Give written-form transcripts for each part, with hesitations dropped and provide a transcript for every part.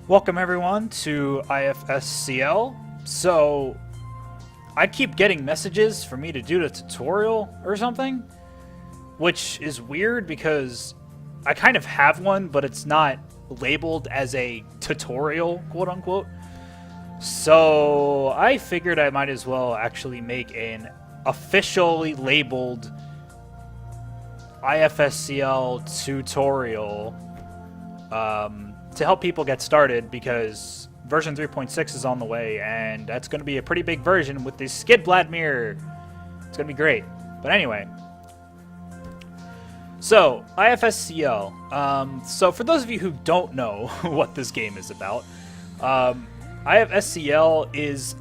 Welcome everyone to IFSCL. So, I keep getting messages for me to do the tutorial or something, which is weird because I kind of have one, but it's not labeled as a tutorial, quote unquote. So, I figured I might as well actually make an officially labeled IFSCL tutorial to help people get started, because version 3.6 is on the way, and that's going to be a pretty big version with this Skidblad mirror. It's going to be great. But anyway, so IFSCL. So for those of you who don't know what this game is about, IFSCL is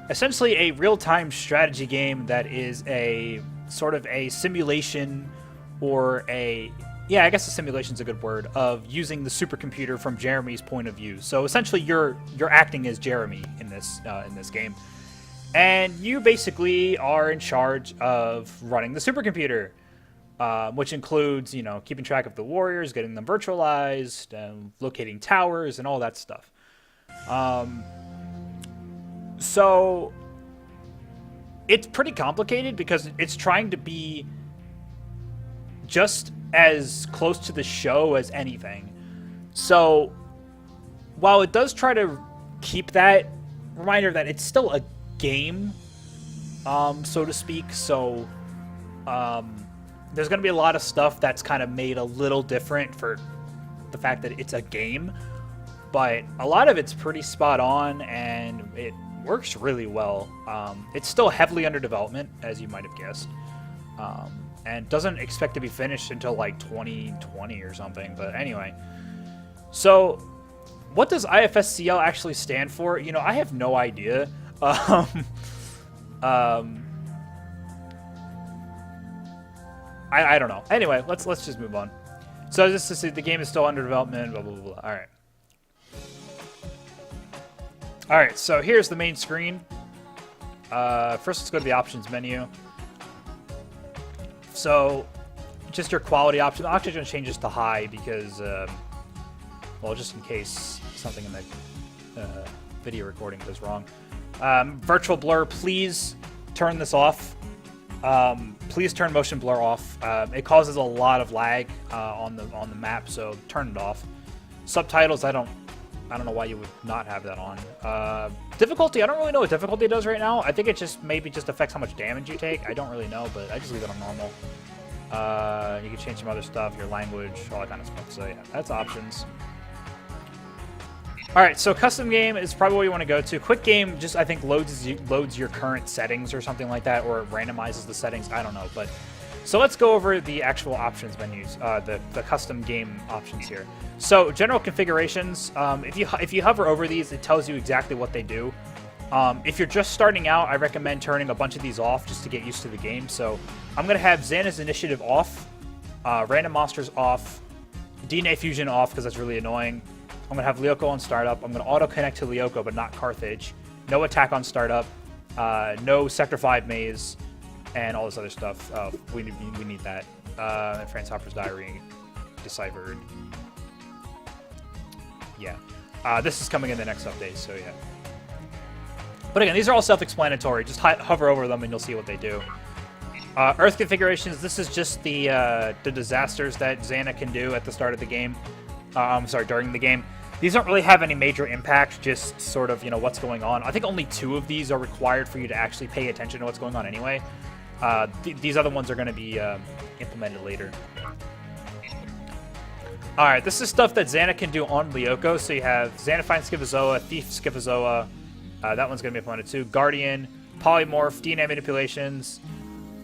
essentially a real-time strategy game that is a sort of a simulation, or yeah, I guess a simulation is a good word, of using the supercomputer from Jeremy's point of view. So essentially, you're acting as Jeremy in this game, and you basically are in charge of running the supercomputer, which includes, you know, keeping track of the warriors, getting them virtualized, locating towers, and all that stuff. So it's pretty complicated because it's trying to be just as close to the show as anything. So while it does try to keep that reminder that it's still a game, so to speak, so there's going to be a lot of stuff that's kind of made a little different for the fact that it's a game, but a lot of it's pretty spot on and it works really well. It's still heavily under development, as you might have guessed. And doesn't expect to be finished until like 2020 or something. But anyway, so what does IFSCL actually stand for? You know, I have no idea. I don't know. Anyway, let's just move on. So just to see, the game is still under development. Blah blah blah. All right. All right. So here's the main screen. First, let's go to the options menu. So, just your quality option. I'm actually going to change this to high because, well, just in case something in the video recording goes wrong. Virtual blur, please turn this off. Please turn motion blur off. It causes a lot of lag on the map, so turn it off. Subtitles, I don't know why you would not have that on. Difficulty, I don't really know what difficulty it does right now. I think it just maybe just affects how much damage you take. I don't really know, but I just leave it on normal. You can change some other stuff, your language, all that kind of stuff. So yeah, that's options. All right, so custom game is probably what you want to go to. Quick game just, I think, loads your current settings or something like that, or it randomizes the settings. I don't know, but so let's go over the actual options menus, the custom game options here. So general configurations, if you hover over these, it tells you exactly what they do. If you're just starting out, I recommend turning a bunch of these off just to get used to the game. So I'm going to have Xana's Initiative off, Random Monsters off, DNA Fusion off because that's really annoying. I'm going to have Lyoko on startup. I'm going to auto-connect to Lyoko but not Carthage. No attack on startup. No Sector 5 maze. And all this other stuff. We need that. And Franz Hopper's Diary deciphered. Yeah. This is coming in the next update, so yeah. But again, these are all self-explanatory. Just hover over them and you'll see what they do. Earth configurations, this is just the disasters that Xana can do at the start of the game. During the game. These don't really have any major impact, just sort of, you know, what's going on. I think only 2 of these are required for you to actually pay attention to what's going on anyway. These other ones are going to be implemented later. Alright, this is stuff that Xana can do on Lyoko. So you have Xana Find Scyphozoa, Thief Scyphozoa. That one's going to be implemented too. Guardian, Polymorph, DNA Manipulations,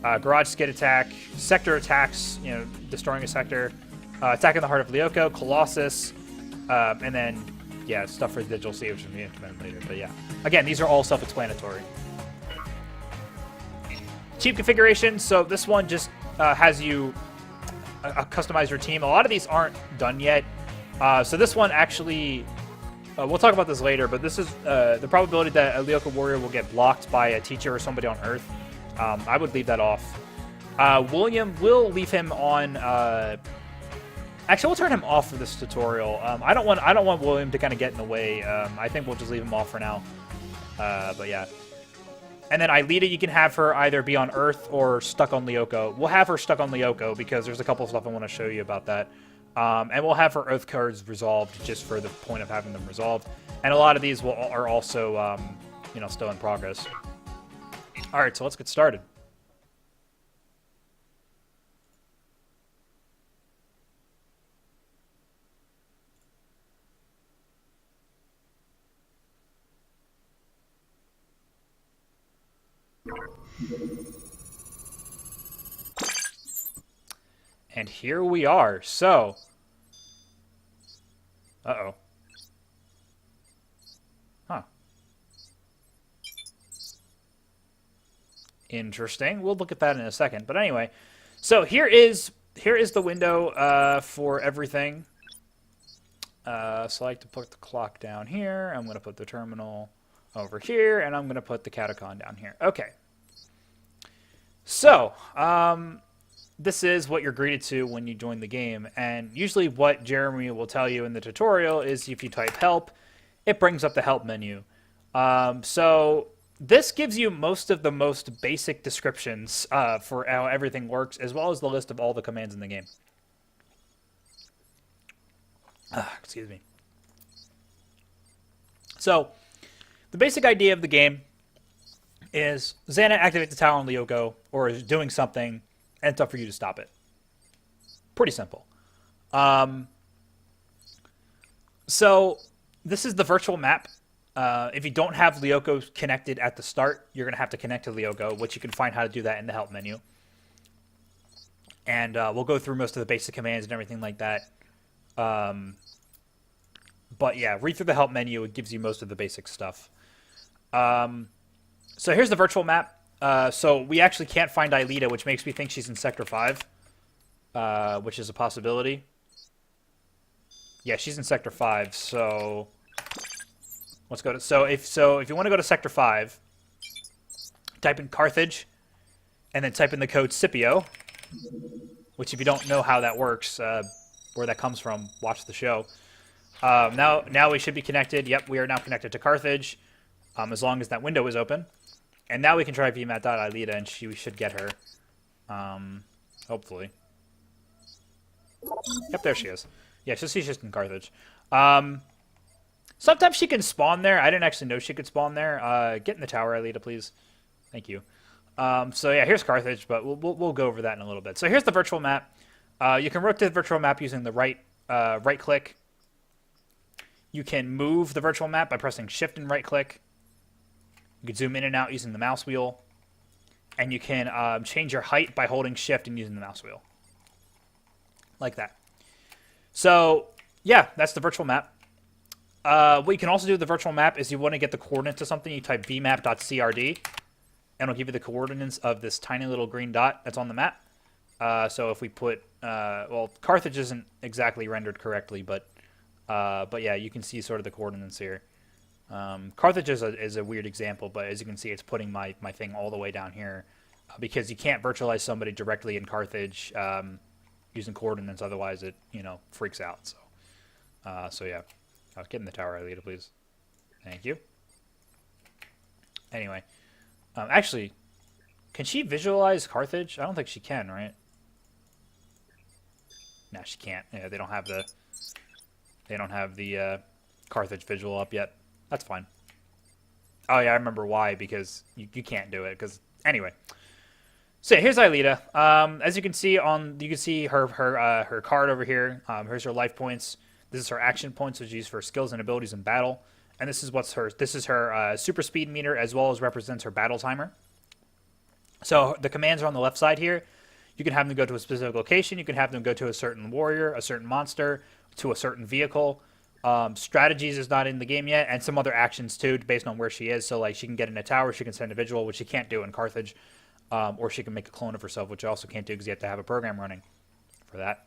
Garage Skid Attack, Sector Attacks, you know, destroying a sector, Attack in the Heart of Lyoko, Colossus, and then, yeah, stuff for the Digital C, which will be implemented later. But yeah, again, these are all self-explanatory. Cheap configuration, so this one just has you customize your team. A lot of these aren't done yet. So this one actually, we'll talk about this later, but this is the probability that a Lyoko warrior will get blocked by a teacher or somebody on Earth. I would leave that off. William will leave him on Actually, we'll turn him off for this tutorial. I don't want William to kind of get in the way. I think we'll just leave him off for now. But yeah. And then Aelita, you can have her either be on Earth or stuck on Lyoko. We'll have her stuck on Lyoko because there's a couple of stuff I want to show you about that. And we'll have her Earth cards resolved just for the point of having them resolved. And a lot of these are also, you know, still in progress. All right, so let's get started. And here we are. So, uh-oh. Huh. Interesting. We'll look at that in a second. But anyway, so here is the window for everything. So I like to put the clock down here. I'm going to put the terminal over here, and I'm going to put the catacon down here. Okay. So, this is what you're greeted to when you join the game, and usually what Jeremy will tell you in the tutorial is if you type help, it brings up the help menu. So this gives you most of the most basic descriptions for how everything works, as well as the list of all the commands in the game. Excuse me. So the basic idea of the game is Xana activates the tower on Lyoko, or is doing something, and it's up for you to stop it. Pretty simple. So this is the virtual map. If you don't have Lyoko connected at the start, you're going to have to connect to Lyoko, which you can find how to do that in the help menu. And we'll go through most of the basic commands and everything like that. But yeah, read through the help menu. It gives you most of the basic stuff. So here's the virtual map. So we actually can't find Aelita, which makes me think she's in Sector 5, which is a possibility. Yeah, she's in Sector 5, so let's go to... So if you want to go to Sector 5, type in Carthage, and then type in the code Scipio, which if you don't know how that works, where that comes from, watch the show. Now we should be connected. Yep, we are now connected to Carthage, as long as that window is open. And now we can try vmat.aelita, and we should get her. Hopefully. Yep, there she is. Yeah, so she's just in Carthage. Sometimes she can spawn there. I didn't actually know she could spawn there. Get in the tower, Aelita, please. Thank you. So yeah, here's Carthage, but we'll go over that in a little bit. So here's the virtual map. You can rotate the virtual map using the right click. You can move the virtual map by pressing Shift and right click. You can zoom in and out using the mouse wheel. And you can change your height by holding Shift and using the mouse wheel. Like that. So, yeah, that's the virtual map. What you can also do with the virtual map is you want to get the coordinates to something, you type vmap.crd. And it'll give you the coordinates of this tiny little green dot that's on the map. So if we put... well, Carthage isn't exactly rendered correctly, but yeah, you can see sort of the coordinates here. Carthage is a weird example, but as you can see, it's putting my thing all the way down here because you can't virtualize somebody directly in Carthage using coordinates, otherwise it freaks out. So yeah, get in the tower, Aelita, please. Thank you. Anyway, actually, can she visualize Carthage? I don't think she can, right? No, she can't. Yeah, they don't have the Carthage visual up yet. That's fine. Oh yeah, I remember why, because you can't do it. Because anyway, so here's Aelita. As you can see her card over here. Here's her life points. This is her action points, which is used for skills and abilities in battle. And this is her super speed meter, as well as represents her battle timer. So the commands are on the left side here. You can have them go to a specific location. You can have them go to a certain warrior, a certain monster, to a certain vehicle. Strategies is not in the game yet, and some other actions too, based on where she is. So like she can get in a tower, she can send a visual, which she can't do in Carthage, or she can make a clone of herself, which you also can't do because you have to have a program running for that.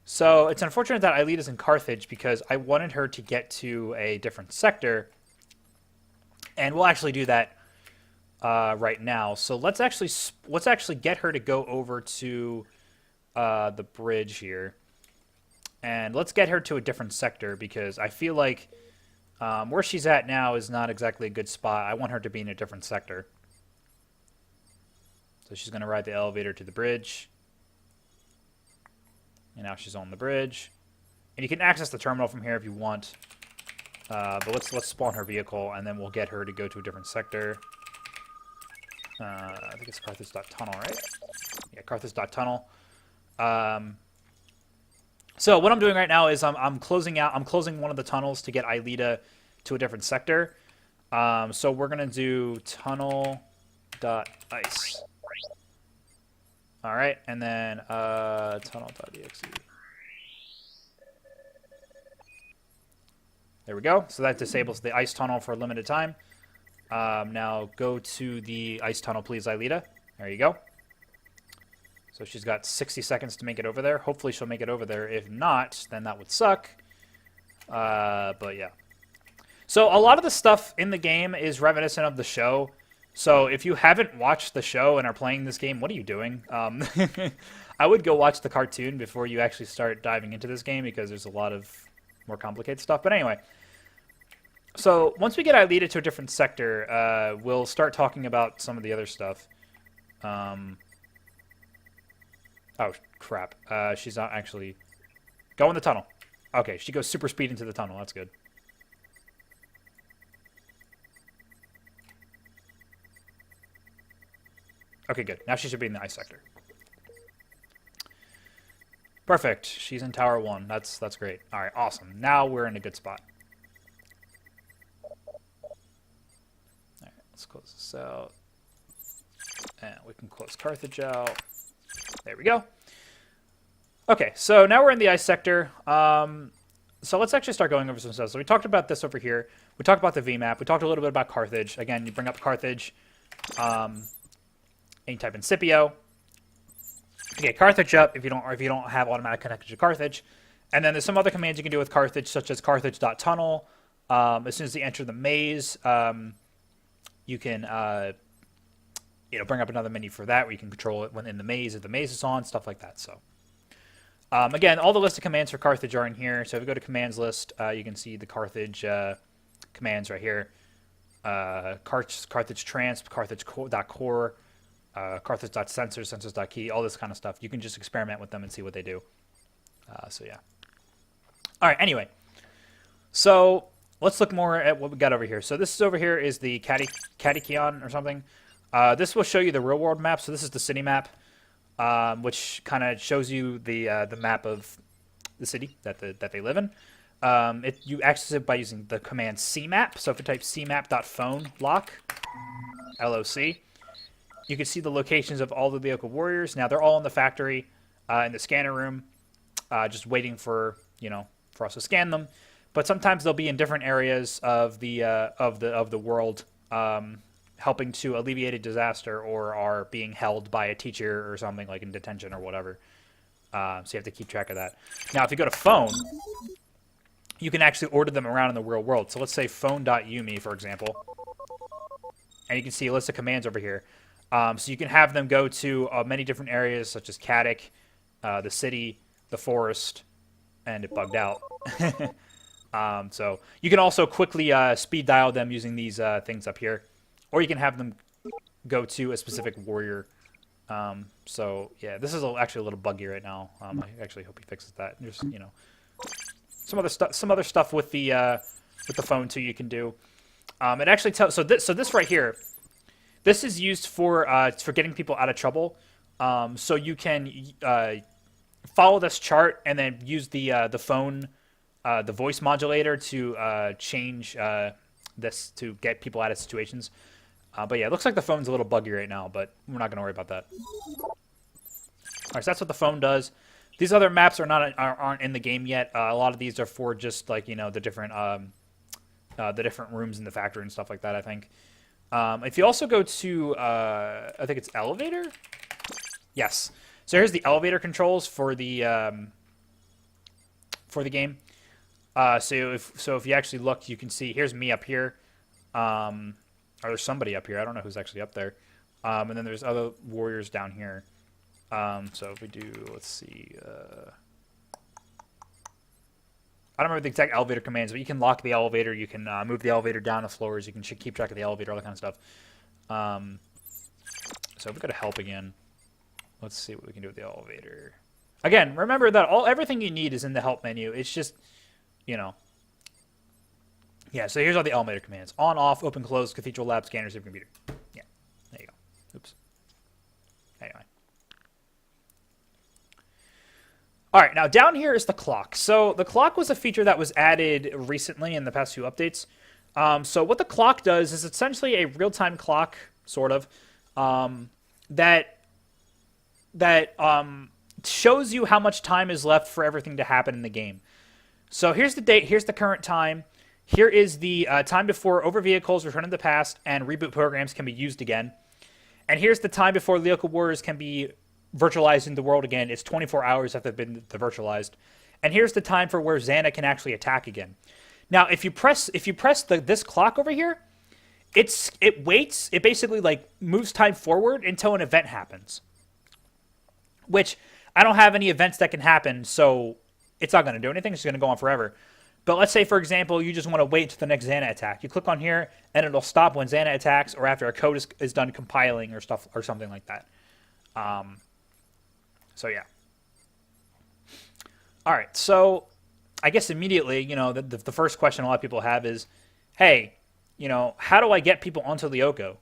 So it's unfortunate that Aelita's in Carthage because I wanted her to get to a different sector, and we'll actually do that right now. So let's actually get her to go over to the bridge here. And let's get her to a different sector because I feel like where she's at now is not exactly a good spot. I want her to be in a different sector. So she's going to ride the elevator to the bridge. And now she's on the bridge. And you can access the terminal from here if you want. But let's spawn her vehicle, and then we'll get her to go to a different sector. I think it's Carthage.tunnel, right? Yeah, Carthage.tunnel. So what I'm doing right now is I'm closing one of the tunnels to get Aelita to a different sector. So we're gonna do tunnel.ice. All right, and then tunnel.exe. There we go. So that disables the ice tunnel for a limited time. Now go to the ice tunnel, please, Aelita. There you go. So she's got 60 seconds to make it over there. Hopefully she'll make it over there. If not, then that would suck. But yeah. So a lot of the stuff in the game is reminiscent of the show. So if you haven't watched the show and are playing this game, what are you doing? I would go watch the cartoon before you actually start diving into this game because there's a lot of more complicated stuff. But anyway, so once we get Aelita to a different sector, we'll start talking about some of the other stuff. Oh, crap. She's not actually... Go in the tunnel. Okay, she goes super speed into the tunnel. That's good. Okay, good. Now she should be in the ice sector. Perfect. She's in Tower 1. That's great. All right, awesome. Now we're in a good spot. All right, let's close this out. And we can close Carthage out. There we go. Okay, so now we're in the ice sector. So let's actually start going over some stuff. So we talked about this over here. We talked about the VMAP. We talked a little bit about Carthage. Again, you bring up Carthage. And you type in Scipio to get Carthage up if you don't have automatic connection to Carthage. And then there's some other commands you can do with Carthage, such as Carthage.tunnel. As soon as you enter the maze, you can bring up another menu for that where you can control it when in the maze if the maze is on, stuff like that. So again, all the list of commands for Carthage are in here. So if you go to commands list, you can see the Carthage commands right here. Carthage transp, Carthage.core, Carthage.sensor, sensors.key, all this kind of stuff. You can just experiment with them and see what they do. So yeah. All right, anyway. So let's look more at what we got over here. So this is over here is the Catechon or something. This will show you the real world map. So this is the city map, which kind of shows you the map of the city that they live in. You access it by using the command cmap. So if you type cmap.phone lock, LOC, you can see the locations of all the vehicle warriors. Now they're all in the factory, in the scanner room, just waiting for us to scan them. But sometimes they'll be in different areas of the world, helping to alleviate a disaster or are being held by a teacher or something, like in detention or whatever. So you have to keep track of that. Now if you go to phone, you can actually order them around in the real world. So let's say phone.umi, for example. And you can see a list of commands over here. So you can have them go to many different areas, such as Caddick, the city, the forest, and it bugged out. So you can also quickly speed dial them using these things up here. Or you can have them go to a specific warrior. So yeah, this is actually a little buggy right now. I actually hope he fixes that. There's some other stuff with the phone too you can do. It actually tells. So this right here, this is used for getting people out of trouble. So you can follow this chart and then use the phone, the voice modulator to change this to get people out of situations. But yeah, it looks like the phone's a little buggy right now, but we're not going to worry about that. All right, so that's what the phone does. These other maps aren't in the game yet. A lot of these are for just like the different rooms in the factory and stuff like that, I think. If you also go to I think it's elevator. Yes. So here's the elevator controls for the game. So if you actually look, you can see here's me up here. Or there's somebody up here. I don't know who's actually up there. And then there's other warriors down here. So if we do, let's see. I don't remember the exact elevator commands, but you can lock the elevator, you can move the elevator down the floors, you can keep track of the elevator, all that kind of stuff. So if we go to help again, let's see what we can do with the elevator. Again, remember that everything you need is in the help menu. It's just, you know. Yeah, so here's all the elevator commands. On, off, open, close, cathedral, lab, scanner, supercomputer. Yeah, there you go. Oops. Anyway. All right, now down here is the clock. So the clock was a feature that was added recently in the past few updates. So what the clock does is essentially a real-time clock, sort of, that shows you how much time is left for everything to happen in the game. So here's the date, here's the current time, here is the time before over vehicles return to the past and reboot programs can be used again. And here's the time before Lyoko Warriors can be virtualized in the world again. It's 24 hours after they've been virtualized. And here's the time for where Xana can actually attack again. Now, if you press this clock over here, it waits. It basically like moves time forward until an event happens. Which I don't have any events that can happen, so it's not going to do anything. It's going to go on forever. But let's say, for example, you just want to wait until the next Xana attack. You click on here, and it'll stop when Xana attacks or after a code is done compiling or stuff or something like that. So yeah. All right. So I guess immediately, you know, the first question a lot of people have is, hey, you know, how do I get people onto Lyoko?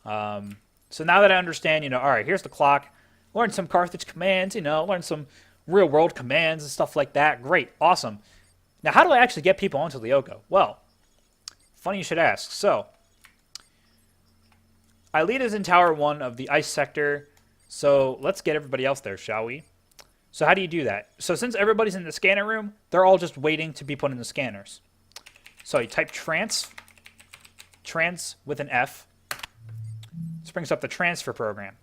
So now that I understand, you know, all right, here's the clock. Learn some Carthage commands, you know, learn some real-world commands and stuff like that. Great. Awesome. Now, how do I actually get people onto Lyoko? Well, funny you should ask. So, Aelita's in Tower 1 of the ice sector. So, let's get everybody else there, shall we? So, how do you do that? So, since everybody's in the scanner room, they're all just waiting to be put in the scanners. So, you type trans with an F. This brings up the transfer program.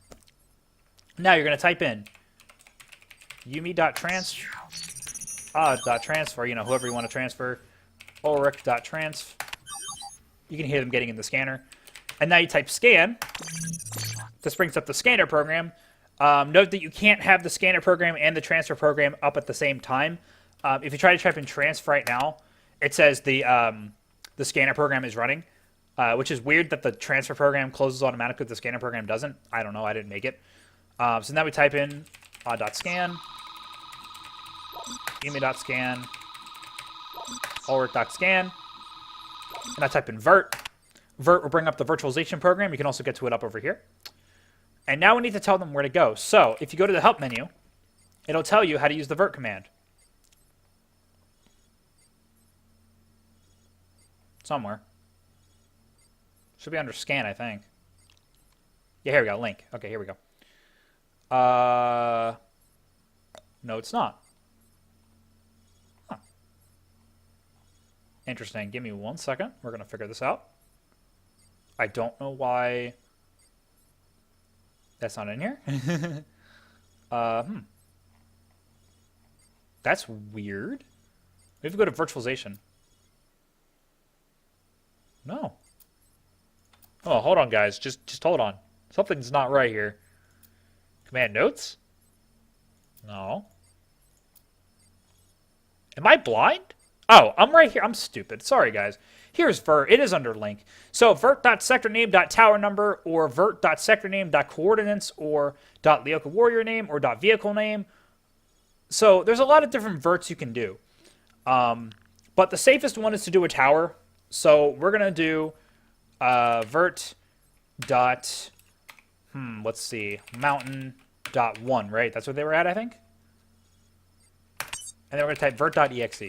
Now you're going to type in Yumi.transfer, you know, whoever you want to transfer, Ulrich.transf. You can hear them getting in the scanner. And now you type scan. This brings up the scanner program. Note that you can't have the scanner program and the transfer program up at the same time. If you try to type in transfer right now, it says the scanner program is running, which is weird that the transfer program closes automatically if the scanner program doesn't. I don't know. I didn't make it. So now we type in .scan, Yumi.scan, Ulrich.scan, and I type in vert. Vert will bring up the virtualization program. You can also get to it up over here. And now we need to tell them where to go. So if you go to the help menu, it'll tell you how to use the vert command. Somewhere. Should be under scan, I think. Yeah, here we go. Link. Okay, here we go. No, it's not. Huh. Interesting. Give me 1 second. We're going to figure this out. I don't know why that's not in here. That's weird. We have to go to virtualization. No. Oh, hold on, guys. Just hold on. Something's not right here. Command notes? No. Am I blind? Oh, I'm right here. I'm stupid. Sorry, guys. Here's vert. It is under link. So vert.sectorname.towernumber or vert.sectorname.coordinates or .Lyoko warrior name or .vehicle name. So there's a lot of different verts you can do. But the safest one is to do a tower. So we're going to do vert. Let's see. Mountain.1, right? That's what they were at, I think. And then we're going to type vert.exe.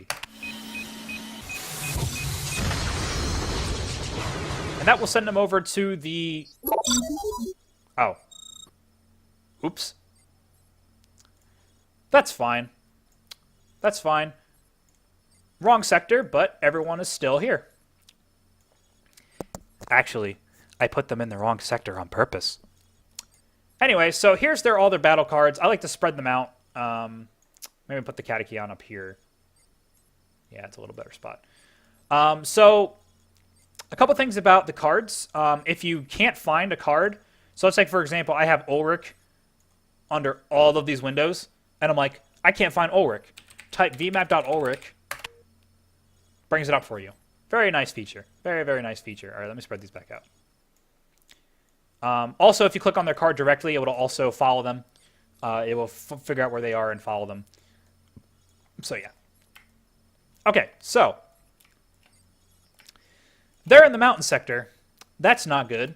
And that will send them over to the... Oh. Oops. That's fine. That's fine. Wrong sector, but everyone is still here. Actually, I put them in the wrong sector on purpose. Anyway, so here's all their battle cards. I like to spread them out. Maybe put the Catachy up here. Yeah, it's a little better spot. So a couple things about the cards. If you can't find a card, so let's say, for example, I have Ulrich under all of these windows, and I'm like, I can't find Ulrich. Type vmap.ulrich, Brings it up for you. Very nice feature. Very, very nice feature. All right, let me spread these back out. Also, if you click on their card directly, it will also follow them. It will figure out where they are and follow them. So, yeah. Okay, so they're in the mountain sector. That's not good.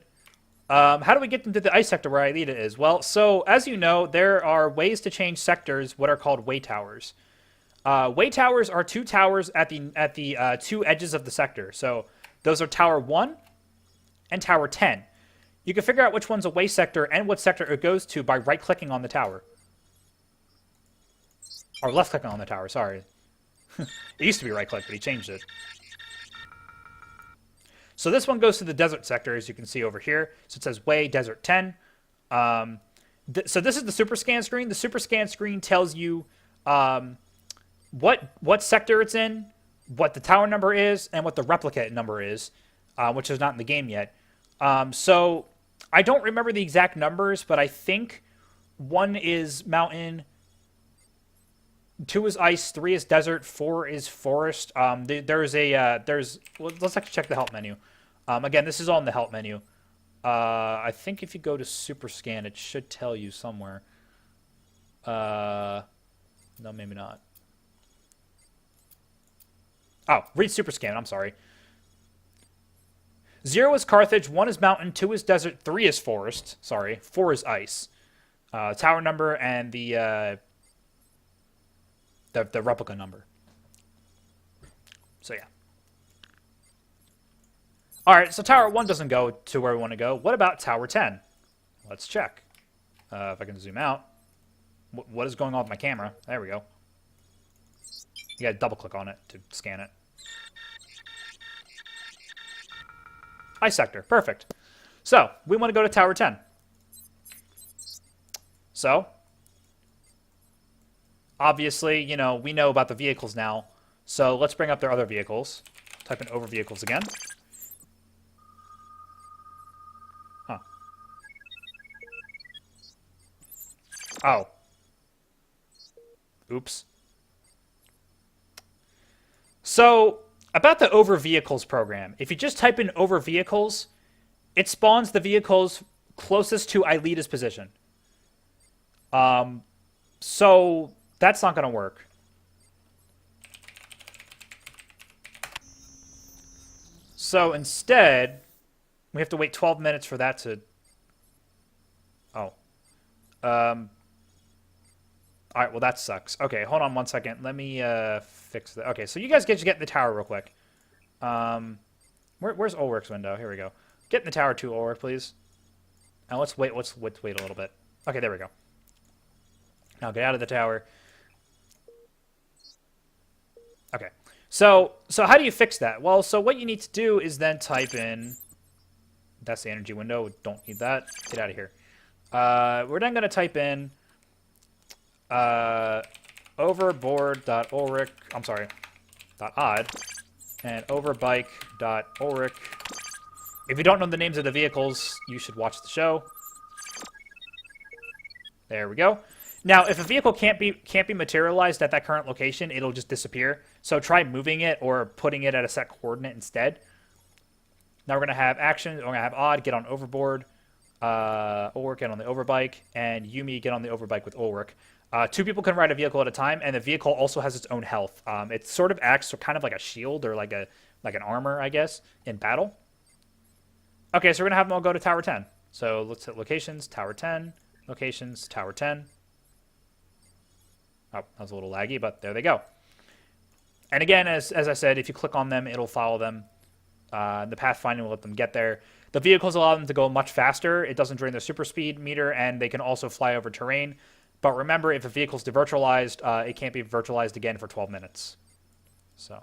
How do we get them to the ice sector where Aelita is? Well, so as you know, there are ways to change sectors, what are called way towers. Way towers are two towers at the two edges of the sector. So those are Tower 1 and Tower 10. You can figure out which one's a way sector and what sector it goes to by right-clicking on the tower. Or left-clicking on the tower, sorry. It used to be right-click, but he changed it. So this one goes to the desert sector, as you can see over here. So it says Way Desert 10. So this is the super scan screen. The super scan screen tells you what sector it's in, what the tower number is, and what the replicate number is, which is not in the game yet. So I don't remember the exact numbers, but I think 1 is mountain, 2 is ice, 3 is desert, 4 is forest. Well, let's actually check the help menu. Again, this is all in the help menu. I think if you go to super scan, it should tell you somewhere. No, maybe not. Oh, read super scan. I'm sorry. 0 is Carthage, 1 is mountain, 2 is desert, 3 is forest. Sorry, 4 is ice. Tower number and the replica number. So yeah. All right, so Tower 1 doesn't go to where we want to go. What about Tower 10? Let's check. If I can zoom out. What is going on with my camera? There we go. You got to double click on it to scan it. Ice sector, perfect. So we want to go to Tower 10. So obviously, you know, we know about the vehicles now. So let's bring up their other vehicles. Type in over vehicles again. Huh. Oh. Oops. So about the over vehicles program, if you just type in over vehicles, it spawns the vehicles closest to Aelita's position. So that's not going to work. So instead, we have to wait 12 minutes for that to... Oh. All right, well, that sucks. Okay, hold on one second. Let me fix that. Okay, so you guys get in the tower real quick. Where's Ulrich's window? Here we go. Get in the tower too, Ulrich, please. Now let's wait a little bit. Okay, there we go. Now get out of the tower. Okay. So how do you fix that? Well, so what you need to do is then type in... That's the energy window. Don't need that. Get out of here. We're then going to type in... overboard.ulrich, I'm sorry, .odd, and overbike.ulrich. If you don't know the names of the vehicles, you should watch the show. There we go. Now, if a vehicle can't be materialized at that current location, it'll just disappear. So try moving it or putting it at a set coordinate instead. Now we're going to have action. We're going to have Odd get on overboard, Ulrich get on the overbike, and Yumi get on the overbike with Ulrich. 2 people can ride a vehicle at a time, and the vehicle also has its own health. It sort of acts kind of like a shield or like an armor, I guess, in battle. Okay, so we're going to have them all go to Tower 10. So let's hit locations, Tower 10, locations, Tower 10. Oh, that was a little laggy, but there they go. And again, as I said, if you click on them, it'll follow them. The pathfinding will let them get there. The vehicles allow them to go much faster. It doesn't drain their super speed meter, and they can also fly over terrain. But remember, if a vehicle's devirtualized, it can't be virtualized again for 12 minutes. So,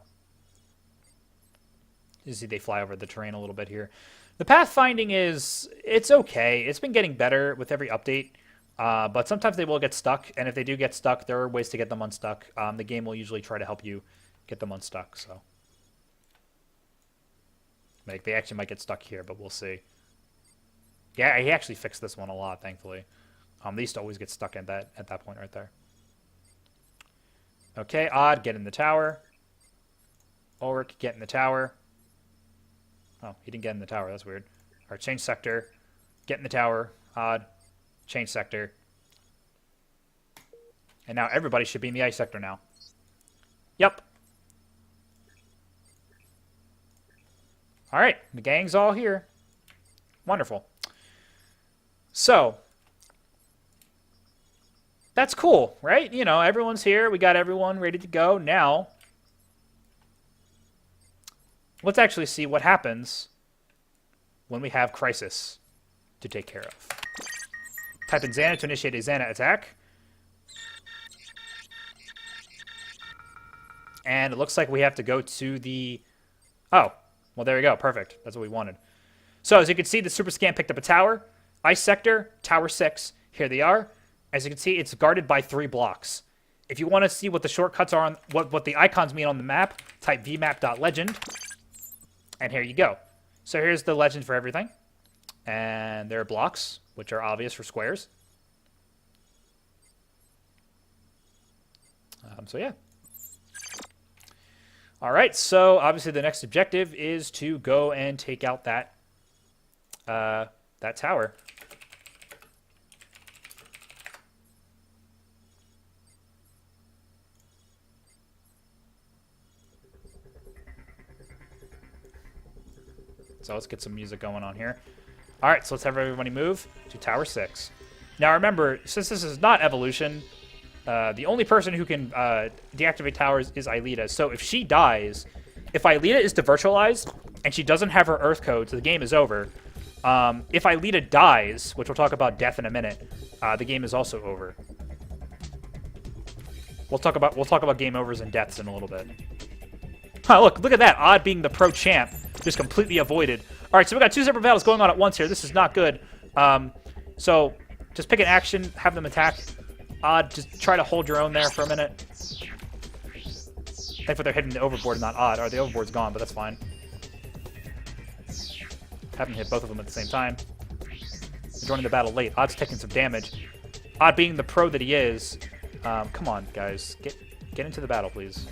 you see they fly over the terrain a little bit here. The pathfinding it's okay. It's been getting better with every update. But sometimes they will get stuck, and if they do get stuck, there are ways to get them unstuck. The game will usually try to help you get them unstuck. So, like, they actually might get stuck here, but we'll see. Yeah, he actually fixed this one a lot, thankfully. They used to always get stuck at that point right there. Okay, Odd, get in the tower. Ulrich, get in the tower. Oh, he didn't get in the tower. That's weird. All right, change sector. Get in the tower. Odd. Change sector. And now everybody should be in the ice sector now. Yep. All right, the gang's all here. Wonderful. So, that's cool, right? You know, everyone's here. We got everyone ready to go. Now, let's actually see what happens when we have crisis to take care of. Type in Xana to initiate a Xana attack. And it looks like we have to go to the... Oh, well, there we go. Perfect. That's what we wanted. So, as you can see, the super scan picked up a tower. Ice sector, tower 6. Here they are. As you can see, it's guarded by 3 blocks. If you want to see what the shortcuts are, on what the icons mean on the map, type vmap.legend. And here you go. So here's the legend for everything. And there are blocks, which are obvious for squares. So yeah. All right, so obviously the next objective is to go and take out that that tower. So let's get some music going on here. All right, so let's have everybody move to Tower 6. Now remember, since this is not evolution, the only person who can deactivate towers is Aelita. So if she dies, if Aelita is devirtualized and she doesn't have her Earth code, so the game is over. If Aelita dies, which we'll talk about death in a minute, the game is also over. We'll talk about game overs and deaths in a little bit. Huh, look at that. Odd being the pro champ. Just completely avoided. All right, so we got 2 separate battles going on at once here. This is not good. So just pick an action, have them attack. Odd, just try to hold your own there for a minute. Thankfully they're hitting the overboard, not Odd. Or the overboard's gone, but that's fine. Have them hit both of them at the same time. They're joining the battle late. Odd's taking some damage. Odd being the pro that he is. Come on, guys. Get into the battle, please.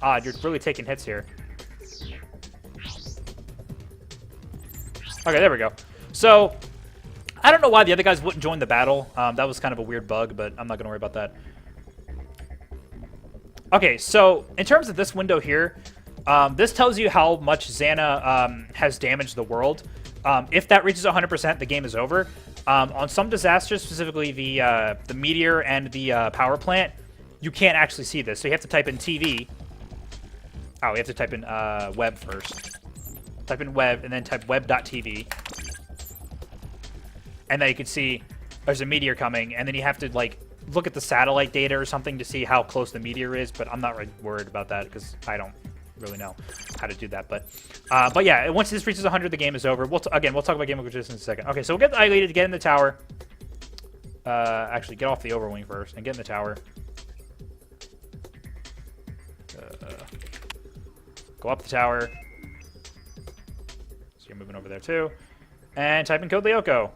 Odd, you're really taking hits here. Okay, there we go. So, I don't know why the other guys wouldn't join the battle. That was kind of a weird bug, but I'm not going to worry about that. Okay, so in terms of this window here, this tells you how much Xana has damaged the world. If that reaches 100%, the game is over. On some disasters, specifically the meteor and the power plant, you can't actually see this. So you have to type in TV. Oh, you have to type in web first. Type in web, and then type web.tv. And then you can see there's a meteor coming, and then you have to, like, look at the satellite data or something to see how close the meteor is, but I'm not really worried about that because I don't really know how to do that. But yeah, once this reaches 100, the game is over. We'll talk about game glitches in a second. Okay, so we'll get Aelita to get in the tower. Actually, get off the overwing first and get in the tower. Go up the tower. So you're moving over there too. And type in code Lyoko.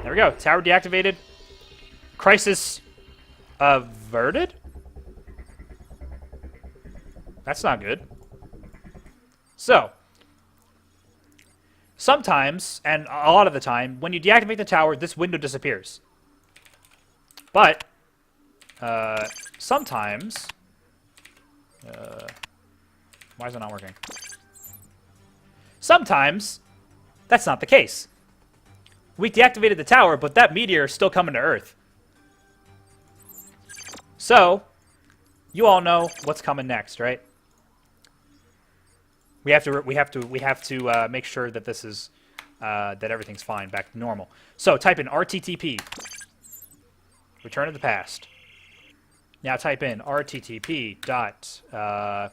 There we go. Tower deactivated. Crisis averted? That's not good. So, sometimes, and a lot of the time, when you deactivate the tower, this window disappears. But, sometimes... why is it not working? Sometimes, that's not the case. We deactivated the tower, but that meteor is still coming to Earth. So, you all know what's coming next, right? We have to make sure that this is that everything's fine, back to normal. So type in RTTP, return to the past. Now type in RTTP dot I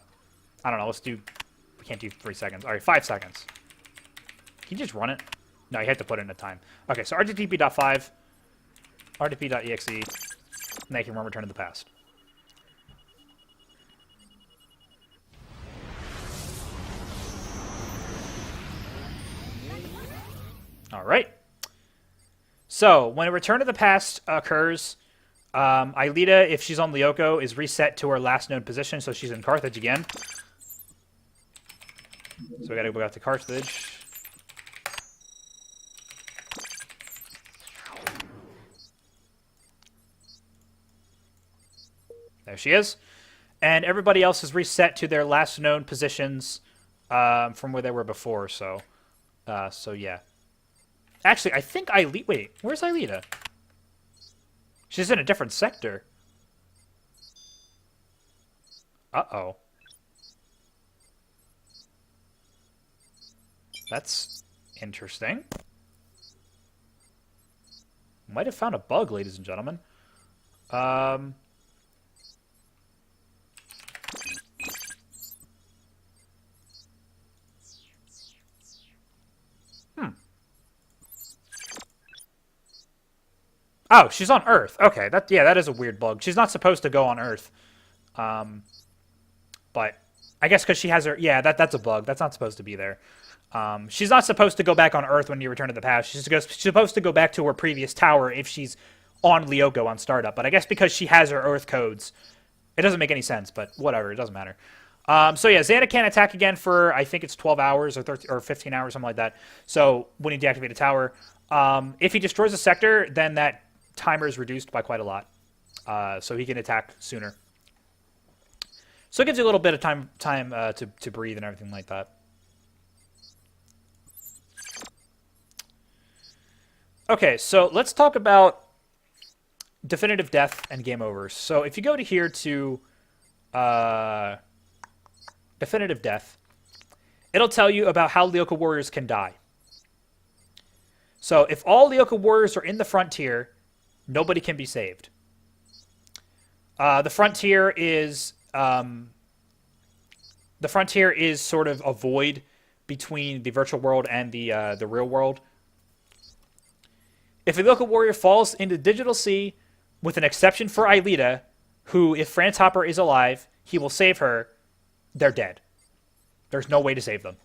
don't know. We can't do 3 seconds. All right, 5 seconds. Can you just run it? No, you have to put in a time. Okay, so RTTP.5, RTTP.exe, and then you can run return to the past. All right. So when a return to the past occurs, Aelita, if she's on Lyoko, is reset to her last known position, so she's in Carthage again. So we gotta go back to Carthage. There she is. And everybody else is reset to their last known positions from where they were before, so yeah. Actually, I think Aelita... Wait, where's Aelita? She's in a different sector. Uh-oh. That's interesting. Might have found a bug, ladies and gentlemen. Oh, she's on Earth. Okay, that is a weird bug. She's not supposed to go on Earth. But I guess because she has her... Yeah, that's a bug. That's not supposed to be there. She's not supposed to go back on Earth when you return to the past. She's supposed to go back to her previous tower if she's on Lyoko on startup. But I guess because she has her Earth codes, it doesn't make any sense. But whatever, it doesn't matter. So yeah, Xana can't attack again for, I think it's 12 hours or 13, or 15 hours, something like that. So when you deactivate a tower, if he destroys a sector, then that timer is reduced by quite a lot. So he can attack sooner. So it gives you a little bit of time to breathe and everything like that. Okay, so let's talk about definitive death and game over. So if you go to here to definitive death, it'll tell you about how Lyoko warriors can die. So if all Lyoko warriors are in the frontier, nobody can be saved. The frontier is sort of a void between the virtual world and the real world. If a Lyoko warrior falls into Digital Sea, with an exception for Aelita, who, if Franz Hopper is alive, he will save her, they're dead. There's no way to save them.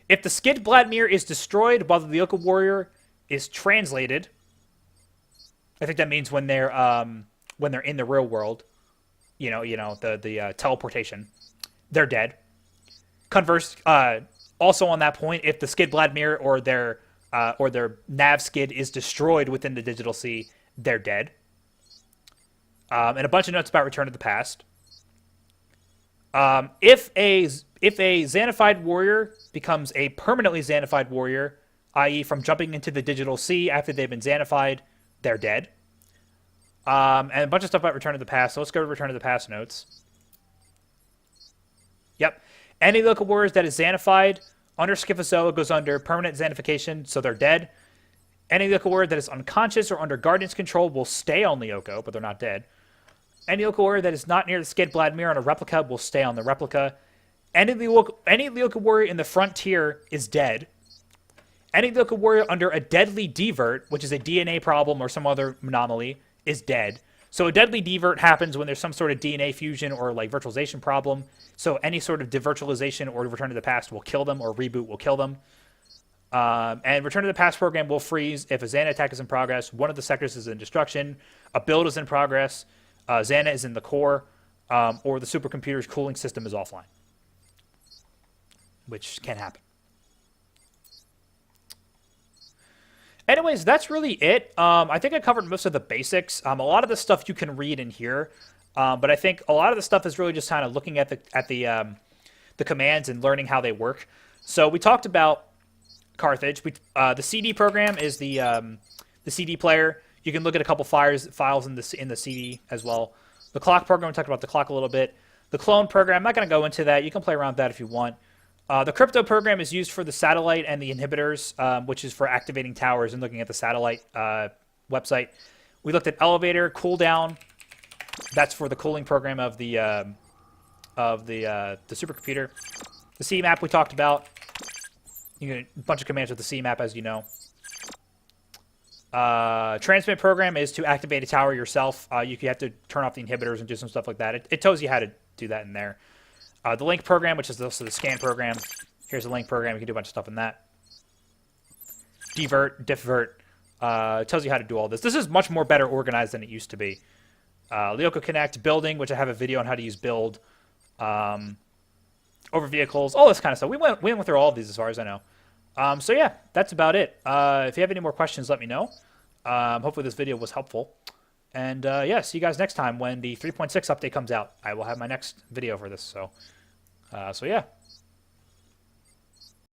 If the Skid Vladimir is destroyed while the Lyoko warrior is translated, I think that means when they're in the real world, the teleportation, they're dead. Converse, also on that point, if the Skid Vladimir or their nav skid is destroyed within the Digital Sea, they're dead. And a bunch of notes about Return to the Past. If a Xanified warrior becomes a permanently Xanified warrior, i.e. from jumping into the Digital Sea after they've been Xanified, they're dead. And a bunch of stuff about Return to the Past. So let's go to Return to the Past notes. Yep. Any local warriors that is Xanified under Schifozoa goes under permanent Xanification, so they're dead. Any local warrior that is unconscious or under Guardian's control will stay on Lyoko, but they're not dead. Any local warrior that is not near the Skid Vladimir on a replica will stay on the replica. Any Lyoko warrior in the frontier is dead. Any Lyoko warrior under a deadly devert, which is a DNA problem or some other anomaly, is dead. So a deadly devert happens when there's some sort of DNA fusion or like virtualization problem. So any sort of devirtualization or Return to the Past will kill them, or reboot will kill them. And Return to the Past program will freeze if a Xana attack is in progress, one of the sectors is in destruction, a build is in progress, Xana is in the core, or the supercomputer's cooling system is offline. Which can happen. Anyways, that's really it. I think I covered most of the basics. A lot of the stuff you can read in here, but I think a lot of the stuff is really just kind of looking at the commands and learning how they work. So we talked about Carthage. The CD program is the CD player. You can look at a couple files in the CD as well. The clock program, we talked about the clock a little bit. The clone program, I'm not going to go into that. You can play around with that if you want. The crypto program is used for the satellite and the inhibitors, which is for activating towers and looking at the satellite website. We looked at elevator, cooldown. That's for the cooling program of the supercomputer. The C map we talked about. You get a bunch of commands with the C map, as you know. Transmit program is to activate a tower yourself. You have to turn off the inhibitors and do some stuff like that. It tells you how to do that in there. The link program, which is also the scan program. Here's the link program. You can do a bunch of stuff in that. Divert, diffvert. It tells you how to do all this. This is much more better organized than it used to be. Lyoko Connect, building, which I have a video on how to use build. Over vehicles, all this kind of stuff. We went through all of these as far as I know. So yeah, that's about it. If you have any more questions, let me know. Hopefully this video was helpful. And yeah, see you guys next time when the 3.6 update comes out. I will have my next video for this. So yeah.